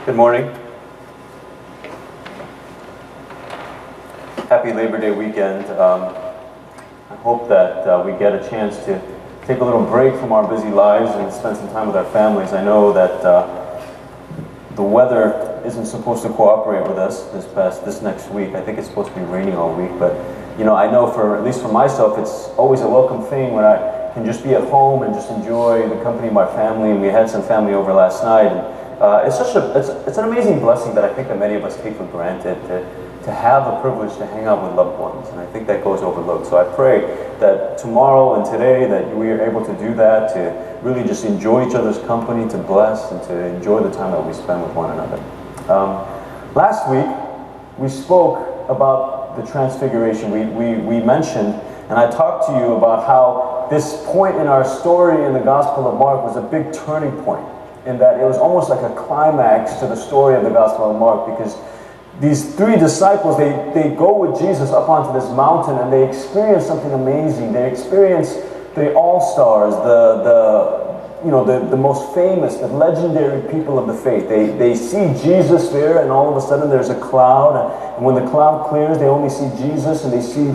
Good morning. Happy Labor Day weekend. I hope that we get a chance to take a little break from our busy lives and spend some time with our families. I know that the weather isn't supposed to cooperate with us this next week. I think it's supposed to be raining all week, but I know at least for myself, it's always a welcome thing when I can just be at home and just enjoy the company of my family. And we had some family over last night. And it's an amazing blessing that I think that many of us take for granted to have the privilege to hang out with loved ones, and I think that goes overlooked. So I pray that tomorrow and today that we are able to do that, to really just enjoy each other's company, to bless and to enjoy the time that we spend with one another. Last week we spoke about the Transfiguration. We mentioned, and I talked to you about how this point in our story in the Gospel of Mark was a big turning point, in that it was almost like a climax to the story of the Gospel of Mark, because these three disciples, they go with Jesus up onto this mountain and they experience something amazing. They experience the all-stars, the most famous, the legendary people of the faith. They see Jesus there, and all of a sudden there's a cloud, and when the cloud clears, they only see Jesus, and they see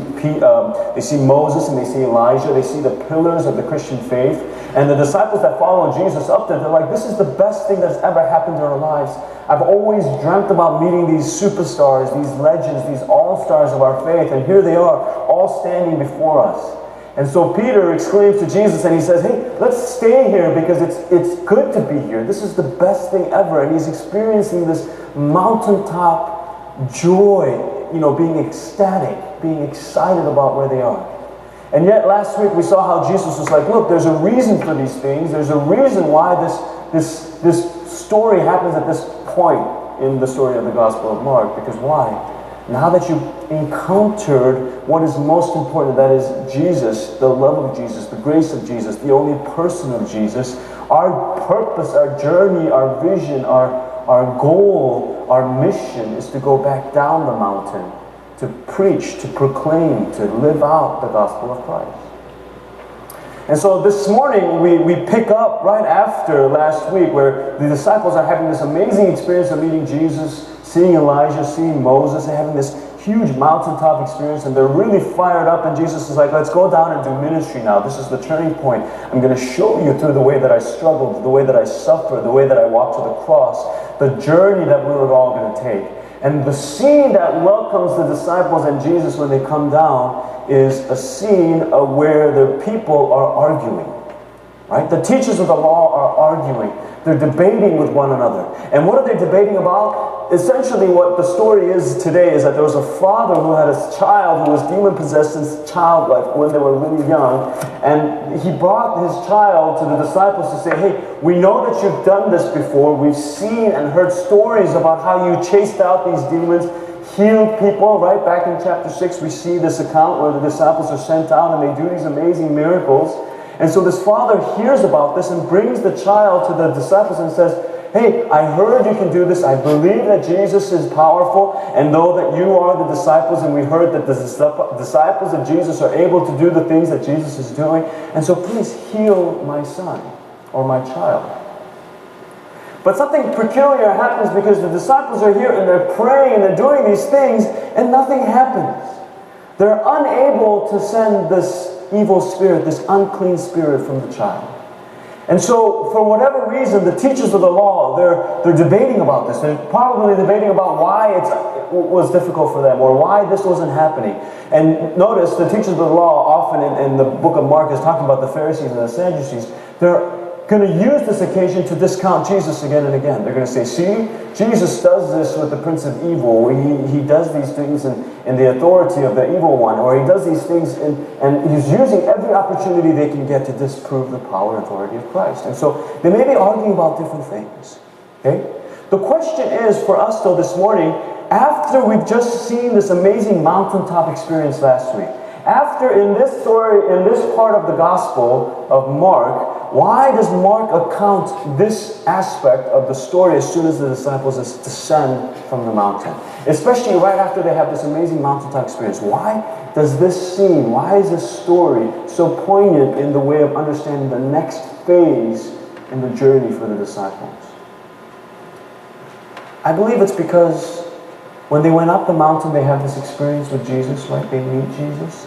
Moses, and they see Elijah. They see the pillars of the Christian faith. And the disciples that follow Jesus up there, they're like, this is the best thing that's ever happened in our lives. I've always dreamt about meeting these superstars, these legends, these all-stars of our faith, and here they are, all standing before us. And so Peter exclaims to Jesus, and he says, hey, let's stay here because it's good to be here. This is the best thing ever. And he's experiencing this mountaintop joy, being ecstatic, being excited about where they are. And yet last week we saw how Jesus was like, look, there's a reason for these things. There's a reason why this story happens at this point in the story of the Gospel of Mark. Because why? Now that you've encountered what is most important, that is Jesus, the love of Jesus, the grace of Jesus, the only person of Jesus, our purpose, our journey, our vision, our goal, our mission is to go back down the mountain, to preach, to proclaim, to live out the gospel of Christ. And so this morning we pick up right after last week, where the disciples are having this amazing experience of meeting Jesus, seeing Elijah, seeing Moses, and having this huge mountaintop experience, and they're really fired up, and Jesus is like, let's go down and do ministry now. This is the turning point. I'm going to show you through the way that I struggled, the way that I suffered, the way that I walked to the cross, the journey that we were all going to take. And the scene that welcomes the disciples and Jesus when they come down is a scene of where the people are arguing. Right? The teachers of the law are arguing. They're debating with one another. And what are they debating about? Essentially what the story is today is that there was a father who had a child who was demon-possessed since childlike, when they were really young. And he brought his child to the disciples to say, hey, we know that you've done this before. We've seen and heard stories about how you chased out these demons, healed people. Right back in chapter 6, we see this account where the disciples are sent out and they do these amazing miracles. And so this father hears about this and brings the child to the disciples and says, hey, I heard you can do this. I believe that Jesus is powerful, and know that you are the disciples, and we heard that the disciples of Jesus are able to do the things that Jesus is doing. And so please heal my son or my child. But something peculiar happens, because the disciples are here and they're praying and they're doing these things and nothing happens. They're unable to send this evil spirit, this unclean spirit from the child. And so, for whatever reason, the teachers of the law, they're debating about this. They're probably debating about why it was difficult for them, or why this wasn't happening. And notice, the teachers of the law, often in the book of Mark, is talking about the Pharisees and the Sadducees. They're going to use this occasion to discount Jesus again and again. They're going to say, see, Jesus does this with the prince of evil. He does these things in the authority of the evil one, or he does these things and he's using every opportunity they can get to disprove the power and authority of Christ. And so they may be arguing about different things. Okay? The question is for us though this morning, after we've just seen this amazing mountaintop experience last week, after in this story, in this part of the Gospel of Mark, why does Mark account this aspect of the story as soon as the disciples descend from the mountain? Especially right after they have this amazing mountaintop experience. Why does this scene, why is this story so poignant in the way of understanding the next phase in the journey for the disciples? I believe it's because when they went up the mountain, they have this experience with Jesus, right? They meet Jesus.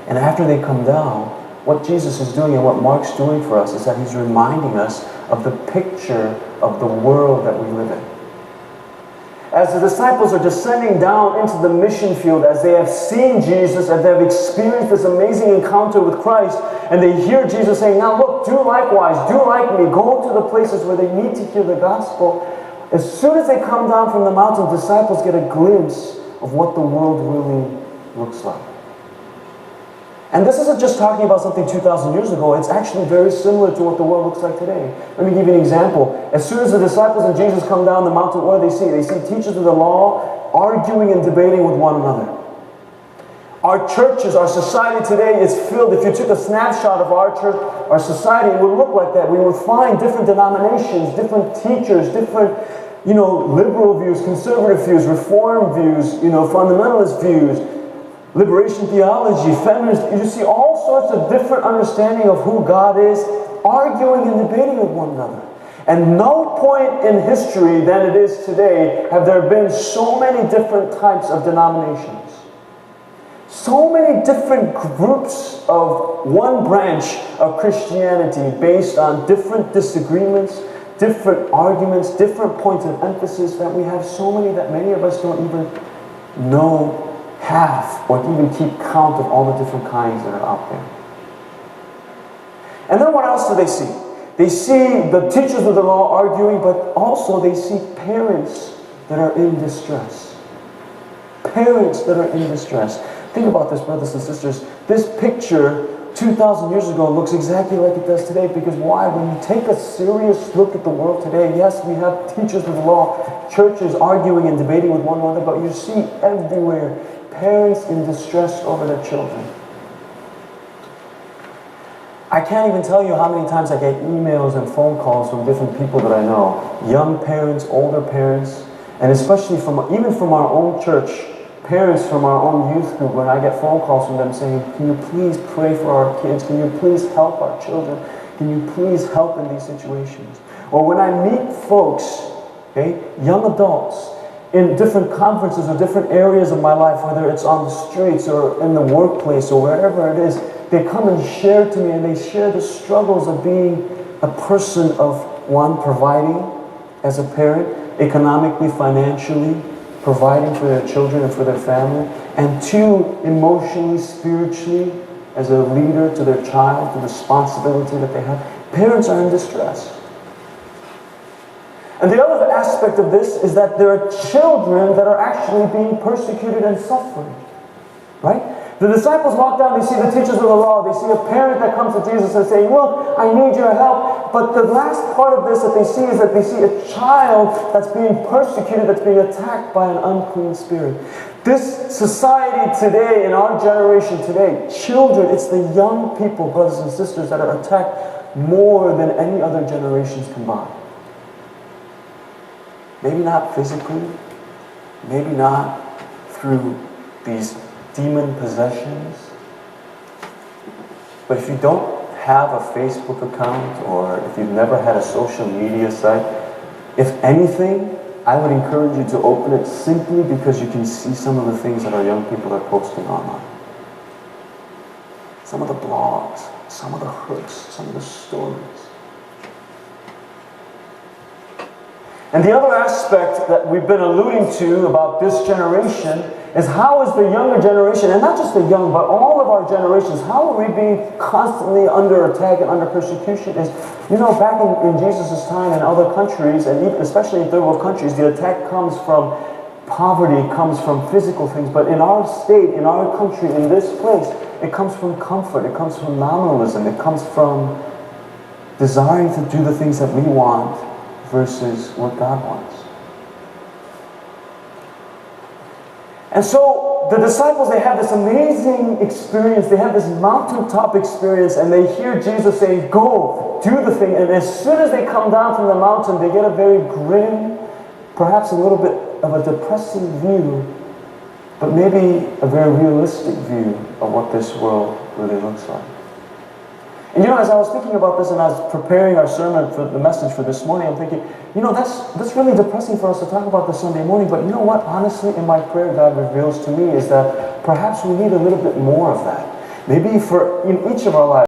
And after they come down, what Jesus is doing and what Mark's doing for us is that he's reminding us of the picture of the world that we live in. As the disciples are descending down into the mission field, as they have seen Jesus, as they have experienced this amazing encounter with Christ, and they hear Jesus saying, now look, do likewise, do like me, go to the places where they need to hear the gospel. As soon as they come down from the mountain, disciples get a glimpse of what the world really looks like. And this isn't just talking about something 2,000 years ago. It's actually very similar to what the world looks like today. Let me give you an example. As soon as the disciples and Jesus come down the mountain, what do they see? They see teachers of the law arguing and debating with one another. Our churches, our society today is filled. If you took a snapshot of our church, our society, it would look like that. We would find different denominations, different teachers, different, liberal views, conservative views, reform views, fundamentalist views, liberation theology, feminist. You see all sorts of different understanding of who God is, arguing and debating with one another. And no point in history than it is today have there been so many different types of denominations. So many different groups of one branch of Christianity based on different disagreements, different arguments, different points of emphasis, that we have so many that many of us don't even know half or even keep count of all the different kinds that are out there. And then what else do they see? They see the teachers of the law arguing, but also they see parents that are in distress. Parents that are in distress. Think about this, brothers and sisters. This picture 2,000 years ago looks exactly like it does today, because why? When you take a serious look at the world today, yes, we have teachers of the law, churches arguing and debating with one another, but you see everywhere parents in distress over their children. I can't even tell you how many times I get emails and phone calls from different people that I know, young parents, older parents, and especially even from our own church, parents from our own youth group, when I get phone calls from them saying, can you please pray for our kids? Can you please help our children? Can you please help in these situations? Or when I meet folks, young adults, in different conferences or different areas of my life, whether it's on the streets or in the workplace or wherever it is, they come and share to me, and they share the struggles of being a person of, one, providing as a parent, economically, financially, providing for their children and for their family, and two, emotionally, spiritually, as a leader to their child, the responsibility that they have. Parents are in distress. And the other aspect of this is that there are children that are actually being persecuted and suffering. Right? The disciples walk down, they see the teachers of the law, they see a parent that comes to Jesus and saying, look, I need your help. But the last part of this that they see is that they see a child that's being persecuted, that's being attacked by an unclean spirit. This society today, in our generation today, children, it's the young people, brothers and sisters, that are attacked more than any other generations combined. Maybe not physically, maybe not through these demon possessions. But if you don't have a Facebook account, or if you've never had a social media site, if anything, I would encourage you to open it simply because you can see some of the things that our young people are posting online. Some of the blogs, some of the hooks, some of the stories. And the other aspect that we've been alluding to about this generation is how is the younger generation, and not just the young, but all of our generations, how are we being constantly under attack and under persecution? Is, back in Jesus' time in other countries, and even especially in third world countries, the attack comes from poverty, comes from physical things. But in our state, in our country, in this place, it comes from comfort, it comes from nominalism, it comes from desiring to do the things that we want versus what God wants. And so the disciples, they have this amazing experience, they have this mountaintop experience, and they hear Jesus saying, go, do the thing. And as soon as they come down from the mountain, they get a very grim, perhaps a little bit of a depressing view, but maybe a very realistic view of what this world really looks like. And you know, as I was thinking about this and I was preparing our sermon for the message for this morning, I'm thinking, you know, that's really depressing for us to talk about this Sunday morning, but you know what? Honestly, in my prayer, God reveals to me is that perhaps we need a little bit more of that. Maybe for in each of our lives,